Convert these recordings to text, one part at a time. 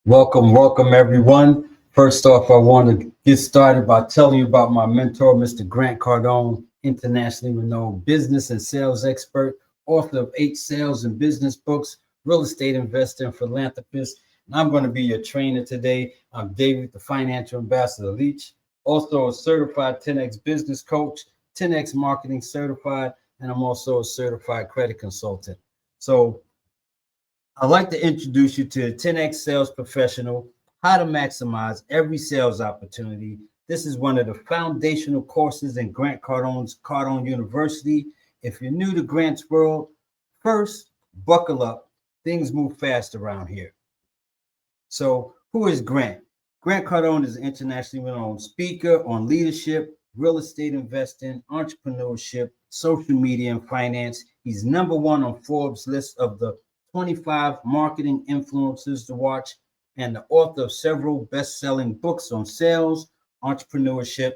Welcome everyone. First off, I want to get started by telling you about my mentor, Mr. Grant Cardone, internationally renowned business and sales expert, author of 8 sales and business books, real estate investor and philanthropist. And I'm going to be your trainer today. I'm David, the financial ambassador Leach, also a certified 10X business coach, 10X marketing certified, and I'm also a certified credit consultant. So I'd like to introduce you to 10X Sales Professional, how to maximize every sales opportunity. This is one of the foundational courses in Grant Cardone's Cardone University. If you're new to Grant's world, first, buckle up. Things move fast around here. So, who is Grant? Grant Cardone is an internationally renowned speaker on leadership, real estate investing, entrepreneurship, social media, and finance. He's #1 on Forbes' list of the 25 marketing influencers to watch, and the author of several best-selling books on sales, entrepreneurship,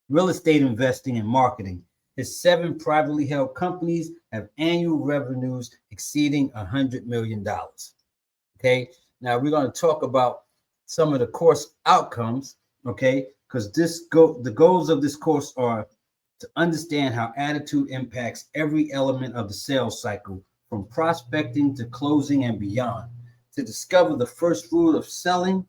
real estate investing, and marketing. His 7 privately held companies have annual revenues exceeding $100 million. Okay, now we're going to talk about some of the course outcomes, okay, because the goals of this course are to understand how attitude impacts every element of the sales cycle, from prospecting to closing and beyond, to discover the first rule of selling,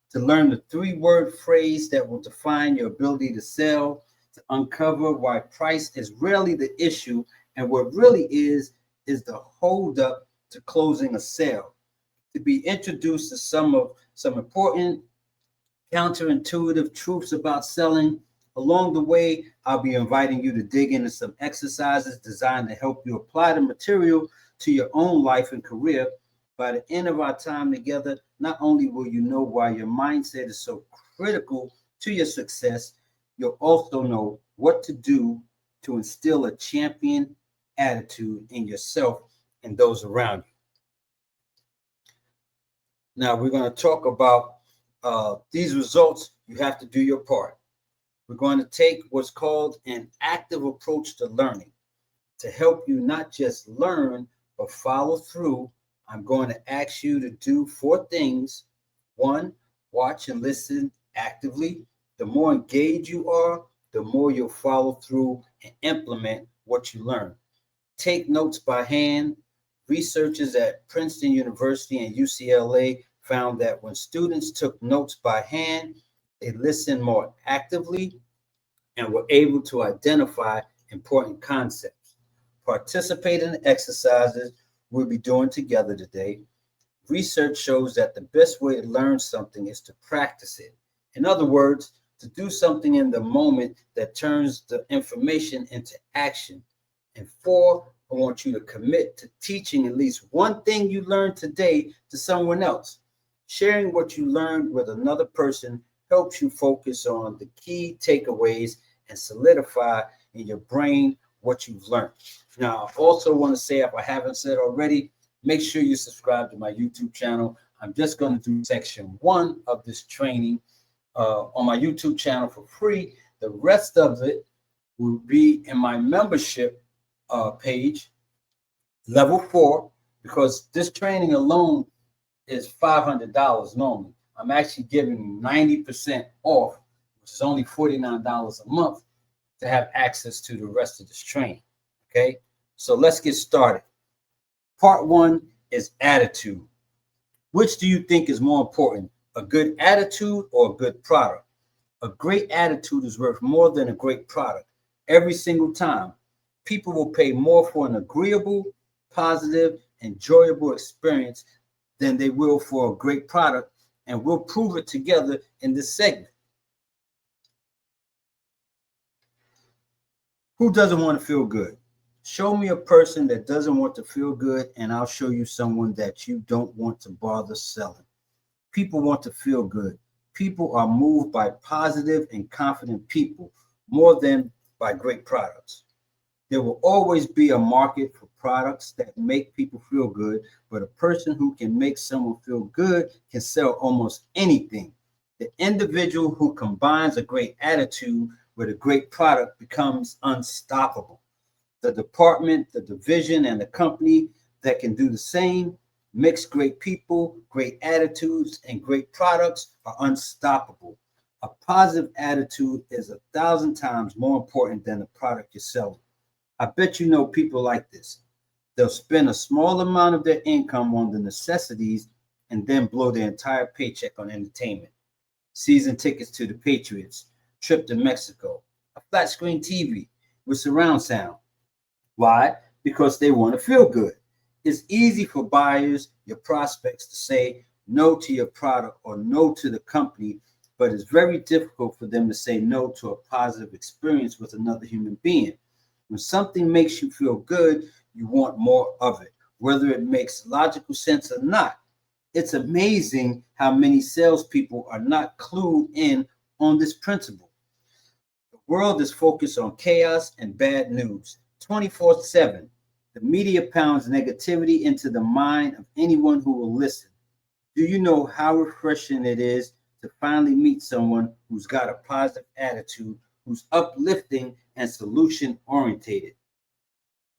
to learn the 3-word phrase that will define your ability to sell, to uncover why price is rarely the issue and what really is the holdup to closing a sale, to be introduced to some important counterintuitive truths about selling. Along the way, I'll be inviting you to dig into some exercises designed to help you apply the material to your own life and career. By the end of our time together, not only will you know why your mindset is so critical to your success, you'll also know what to do to instill a champion attitude in yourself and those around you. Now, we're going to talk about these results. You have to do your part. We're going to take what's called an active approach to learning. To help you not just learn, but follow through, I'm going to ask you to do 4 things. 1, watch and listen actively. The more engaged you are, the more you'll follow through and implement what you learn. Take notes by hand. Researchers at Princeton University and UCLA found that when students took notes by hand, they listened more actively and were able to identify important concepts. Participate in the exercises we'll be doing together today. Research shows that the best way to learn something is to practice it. In other words, to do something in the moment that turns the information into action. And 4, I want you to commit to teaching at least one thing you learned today to someone else. Sharing what you learned with another person helps you focus on the key takeaways and solidify in your brain what you've learned. Now, I also want to say, if I haven't said already, make sure you subscribe to my YouTube channel. I'm just going to do section 1 of this training on my YouTube channel for free. The rest of it will be in my membership page, level 4, because this training alone is $500 normally. I'm actually giving 90% off, which is only $49 a month, to have access to the rest of this training. Okay, so let's get started. Part 1 is attitude. Which do you think is more important, a good attitude or a good product? A great attitude is worth more than a great product. Every single time, people will pay more for an agreeable, positive, enjoyable experience than they will for a great product, and we'll prove it together in this segment. Who doesn't want to feel good? Show me a person that doesn't want to feel good, and I'll show you someone that you don't want to bother selling. People want to feel good. People are moved by positive and confident people more than by great products. There will always be a market for products that make people feel good, but a person who can make someone feel good can sell almost anything. The individual who combines a great attitude with a great product becomes unstoppable. The department, the division, and the company that can do the same Mix great people, great attitudes, and great products are unstoppable. A positive attitude is 1,000 times more important than the product you're selling. I bet you know people like this. They'll spend a small amount of their income on the necessities and then blow their entire paycheck on entertainment. Season tickets to the Patriots, trip to Mexico, a flat screen TV with surround sound. Why? Because they want to feel good. It's easy for buyers, your prospects, to say no to your product or no to the company, but it's very difficult for them to say no to a positive experience with another human being. When something makes you feel good, you want more of it, whether it makes logical sense or not. It's amazing how many salespeople are not clued in on this principle. The world is focused on chaos and bad news 24/7. The media pounds negativity into the mind of anyone who will listen. Do you know how refreshing it is to finally meet someone who's got a positive attitude, who's uplifting and solution orientated?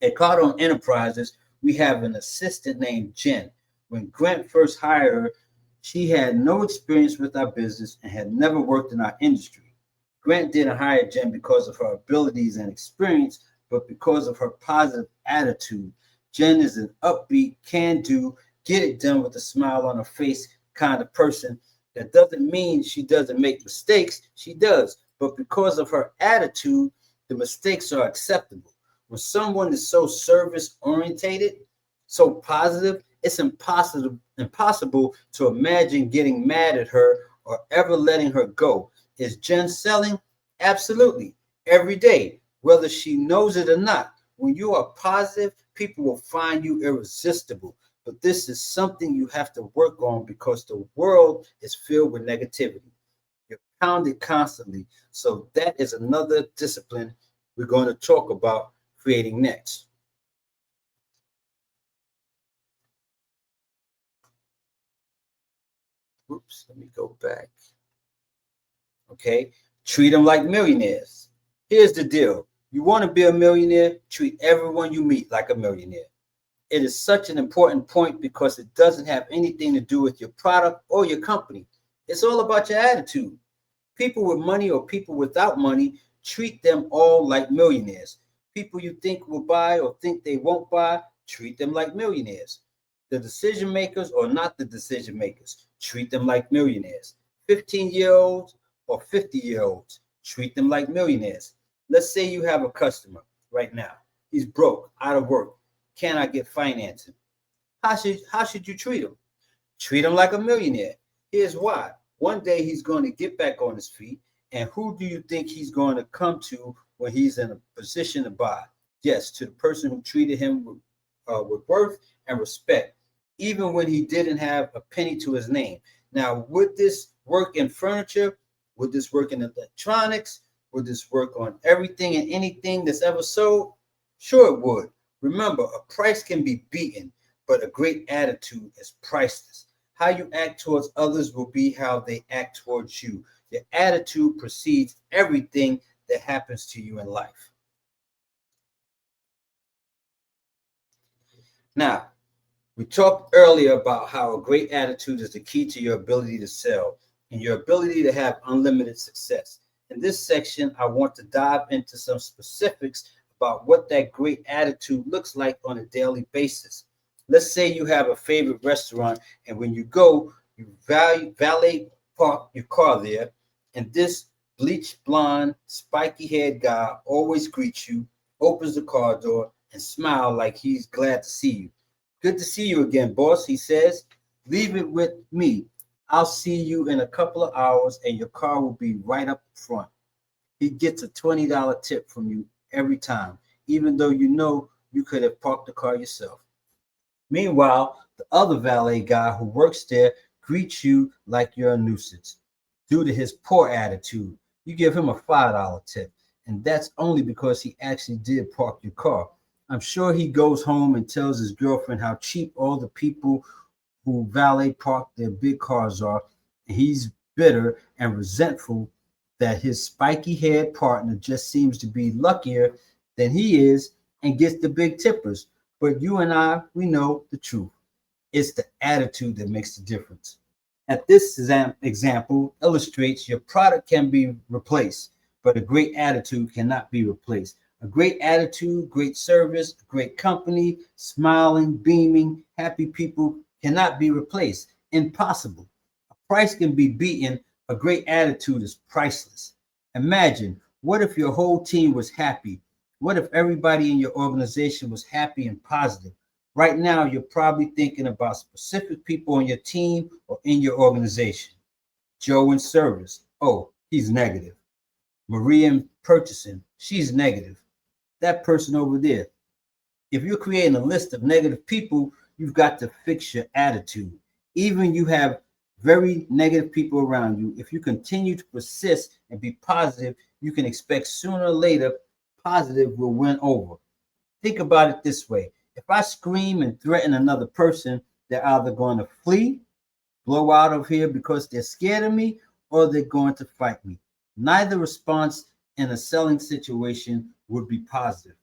At Cardone Enterprises, we have an assistant named Jen. When Grant first hired her, she had no experience with our business and had never worked in our industry. Grant didn't hire Jen because of her abilities and experience, but because of her positive attitude. Jen is an upbeat, can do, get it done with a smile on her face kind of person. That doesn't mean she doesn't make mistakes. She does. But because of her attitude, the mistakes are acceptable. When someone is so service orientated, so positive, it's impossible to imagine getting mad at her or ever letting her go. Is Jen selling? Absolutely. Every day, whether she knows it or not. When you are positive, people will find you irresistible. But this is something you have to work on because the world is filled with negativity. You're pounded constantly. So that is another discipline we're going to talk about creating next. Oops, let me go back. Okay, treat them like millionaires. Here's the deal. You want to be a millionaire, treat everyone you meet like a millionaire. It is such an important point because it doesn't have anything to do with your product or your company. It's all about your attitude. People with money or people without money, treat them all like millionaires. People you think will buy or think they won't buy, treat them like millionaires. The decision makers or not the decision makers, treat them like millionaires. 15-year-olds or 50-year-olds, treat them like millionaires. Let's say you have a customer right now. He's broke, out of work. Cannot get financing. How should you treat him? Treat him like a millionaire. Here's why. One day he's going to get back on his feet. And who do you think he's going to come to when he's in a position to buy? Yes, to the person who treated him with worth and respect, even when he didn't have a penny to his name. Now, would this work in furniture? Would this work in electronics? Would this work on everything and anything that's ever sold? Sure, it would. Remember, a price can be beaten, but a great attitude is priceless. How you act towards others will be how they act towards you. Your attitude precedes everything that happens to you in life. Now, we talked earlier about how a great attitude is the key to your ability to sell and your ability to have unlimited success. In this section, I want to dive into some specifics about what that great attitude looks like on a daily basis. Let's say you have a favorite restaurant, and when you go, you valet park your car there, and this bleached blonde, spiky haired guy always greets you, opens the car door, and smiles like he's glad to see you. Good to see you again, boss, he says. Leave it with me. I'll see you in a couple of hours, and your car will be right up front. He gets a $20 tip from you every time, even though you know you could have parked the car yourself. Meanwhile, the other valet guy who works there greets you like you're a nuisance. Due to his poor attitude, you give him a $5 tip, and that's only because he actually did park your car. I'm sure he goes home and tells his girlfriend how cheap all the people who valet park their big cars are, and he's bitter and resentful that his spiky haired partner just seems to be luckier than he is and gets the big tippers. But you and I, we know the truth. It's the attitude that makes the difference. At this example illustrates your product can be replaced, but a great attitude cannot be replaced. A great attitude, great service, great company, smiling, beaming, happy people cannot be replaced. Impossible. A price can be beaten. A great attitude is priceless. Imagine, what if your whole team was happy? What if everybody in your organization was happy and positive? Right now, you're probably thinking about specific people on your team or in your organization. Joe in service. Oh, he's negative. Maria in purchasing. She's negative. That person over there. If you're creating a list of negative people, you've got to fix your attitude. Even you have very negative people around you. If you continue to persist and be positive, you can expect sooner or later positive will win over. Think about it this way. If I scream and threaten another person, they're either going to flee, blow out of here because they're scared of me, or they're going to fight me. Neither response in a selling situation would be positive.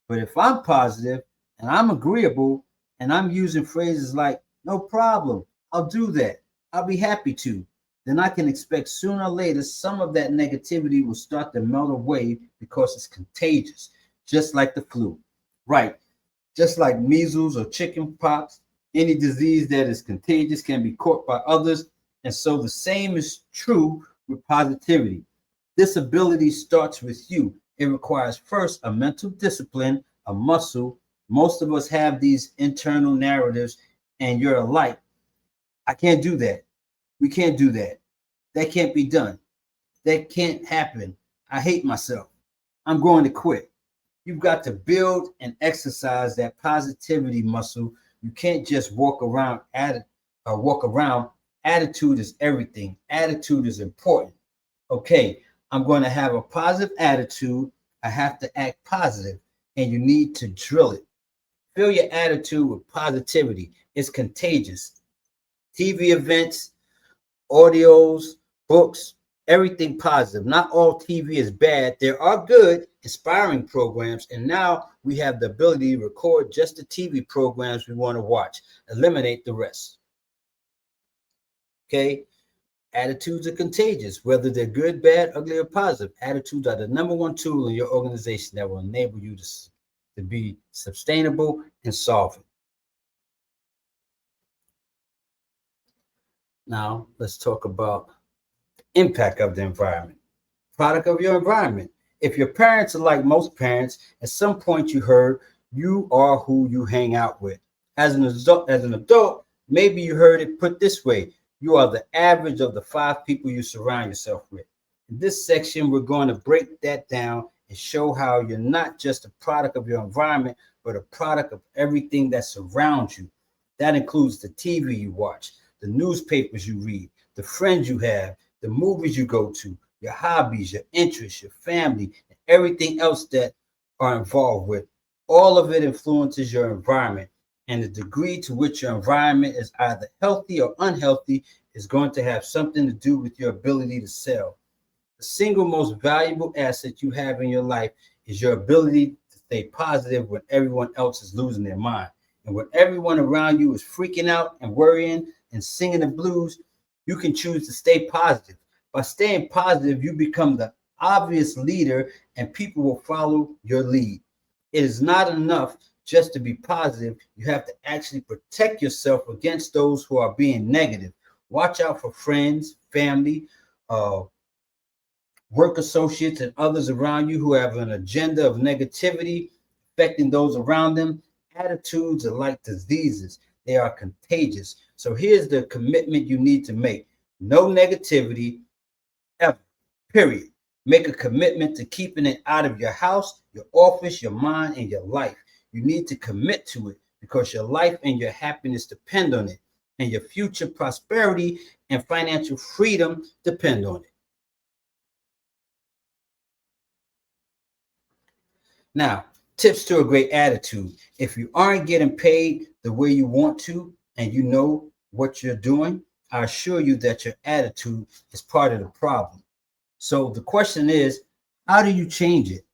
But if I'm positive and I'm agreeable and I'm using phrases like, no problem, I'll do that, I'll be happy to, then I can expect sooner or later some of that negativity will start to melt away because it's contagious, just like the flu. Right. Just like measles or chicken pox, any disease that is contagious can be caught by others. And so the same is true with positivity. This ability starts with you. It requires first a mental discipline, a muscle. Most of us have these internal narratives, and you're alike. I can't do that. We can't do that. That can't be done. That can't happen. I hate myself. I'm going to quit. You've got to build and exercise that positivity muscle. You can't just walk around. Attitude is everything. Attitude is important. Okay, I'm going to have a positive attitude. I have to act positive, and you need to drill it. Fill your attitude with positivity. It's contagious. TV events, audios, books, everything positive. Not all TV is bad. There are good, inspiring programs, and now we have the ability to record just the TV programs we want to watch. Eliminate the rest. Okay? Attitudes are contagious, whether they're good, bad, ugly, or positive. Attitudes are the number one tool in your organization that will enable you to be sustainable and solvent. Now, let's talk about the impact of the environment. Product of your environment. If your parents are like most parents, at some point you heard you are who you hang out with. As an adult, maybe you heard it put this way: you are the average of the 5 people you surround yourself with. In this section, we're going to break that down and show how you're not just a product of your environment, but a product of everything that surrounds you. That includes the TV you watch, the newspapers you read, the friends you have, the movies you go to, your hobbies, your interests, your family, and everything else that are involved with. All of it influences your environment, and the degree to which your environment is either healthy or unhealthy is going to have something to do with your ability to sell. The single most valuable asset you have in your life is your ability to stay positive when everyone else is losing their mind. And when everyone around you is freaking out and worrying and singing the blues, you can choose to stay positive. By staying positive, you become the obvious leader and people will follow your lead. It is not enough just to be positive. You have to actually protect yourself against those who are being negative. Watch out for friends, family, work associates, and others around you who have an agenda of negativity affecting those around them. Attitudes are like diseases. They are contagious. So here's the commitment you need to make. No negativity ever, period. Make a commitment to keeping it out of your house, your office, your mind, and your life. You need to commit to it because your life and your happiness depend on it, and your future prosperity and financial freedom depend on it. Now, tips to a great attitude. If you aren't getting paid the way you want to, and you know what you're doing, I assure you that your attitude is part of the problem. So the question is, how do you change it?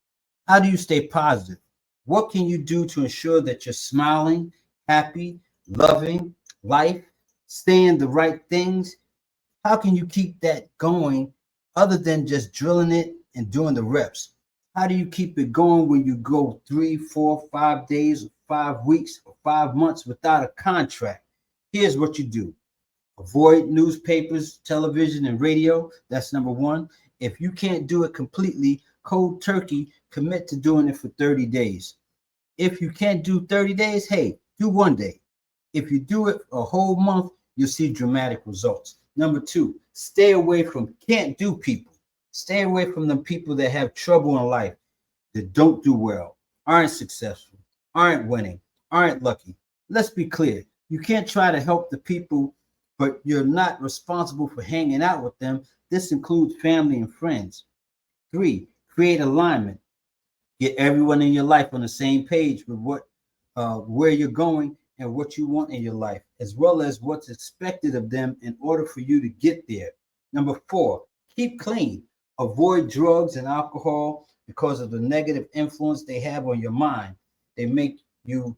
How do you stay positive? What can you do to ensure that you're smiling, happy, loving, life, saying the right things, how can you keep that going other than just drilling it and doing the reps? How do you keep it going when you go 3, 4, 5 days, 5 weeks, or 5 months without a contract? Here's what you do. Avoid newspapers, television, and radio. That's number one. If you can't do it completely, cold turkey, commit to doing it for 30 days. If you can't do 30 days, hey, do 1 day. If you do it a whole month, you'll see dramatic results. Number two, stay away from can't do people. Stay away from the people that have trouble in life, that don't do well, aren't successful, aren't winning, aren't lucky. Let's be clear. You can't try to help the people, but you're not responsible for hanging out with them. This includes family and friends. Three, create alignment. Get everyone in your life on the same page with where you're going and what you want in your life, as well as what's expected of them in order for you to get there. Number four, keep clean. Avoid drugs and alcohol because of the negative influence they have on your mind. They make you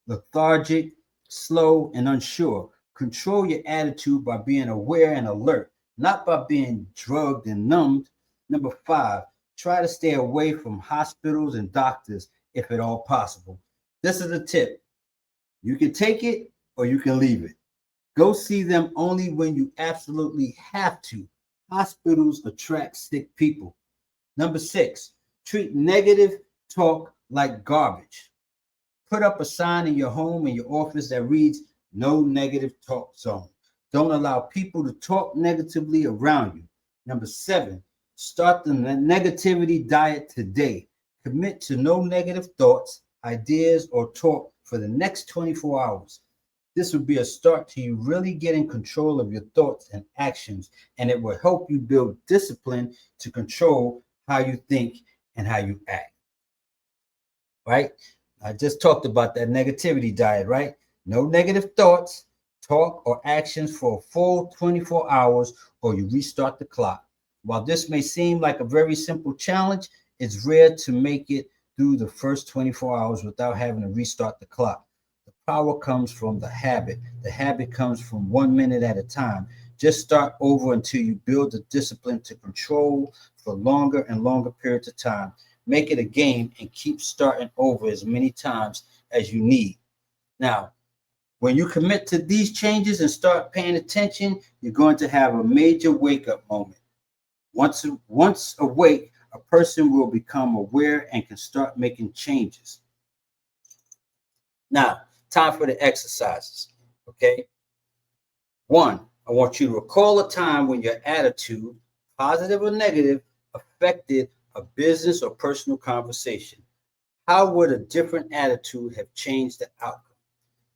lethargic, slow, and unsure. Control your attitude by being aware and alert, not by being drugged and numbed. Number five, try to stay away from hospitals and doctors if at all possible. This is a tip. You can take it or you can leave it. Go see them only when you absolutely have to. Hospitals attract sick people. Number six, treat negative talk like garbage. Put up a sign in your home and your office that reads, "No negative talk zone." Don't allow people to talk negatively around you. Number seven, start the negativity diet today. Commit to no negative thoughts, ideas, or talk for the next 24 hours. This will be a start to you really getting control of your thoughts and actions, and it will help you build discipline to control how you think and how you act. Right? I just talked about that negativity diet, right? No negative thoughts, talk, or actions for a full 24 hours, or you restart the clock. While this may seem like a very simple challenge, it's rare to make it through the first 24 hours without having to restart the clock. The power comes from the habit. The habit comes from 1 minute at a time. Just start over until you build the discipline to control for longer and longer periods of time. Make it a game and keep starting over as many times as you need. Now, when you commit to these changes and start paying attention, you're going to have a major wake-up moment. Once awake, a person will become aware and can start making changes. Now, time for the exercises, okay? One, I want you to recall a time when your attitude, positive or negative, affected a business or personal conversation. How would a different attitude have changed the outcome?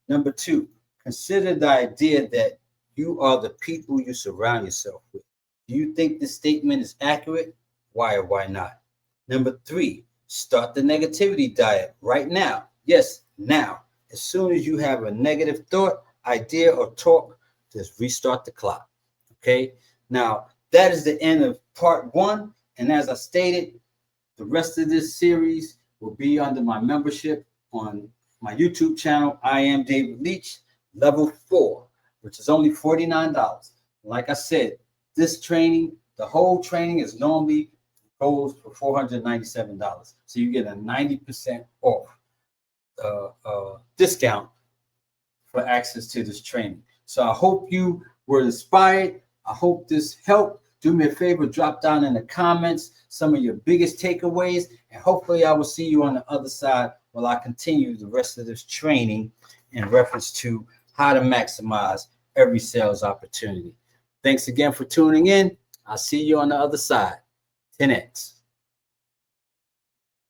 Number two, consider the idea that you are the people you surround yourself with. Do you think this statement is accurate? Why or why not? Number three, start the negativity diet right now. Yes, now. As soon as you have a negative thought, idea, or talk, just restart the clock. Okay? Now, that is the end of part one. And as I stated, the rest of this series will be under my membership on my YouTube channel. I am David Leach, level 4, which is only $49. Like I said, this training, the whole training is normally goes for $497. So you get a 90% off discount for access to this training. So I hope you were inspired. I hope this helped. Do me a favor, drop down in the comments some of your biggest takeaways, and hopefully I will see you on the other side while I continue the rest of this training in reference to how to maximize every sales opportunity. Thanks again for tuning in. I'll see you on the other side. 10X.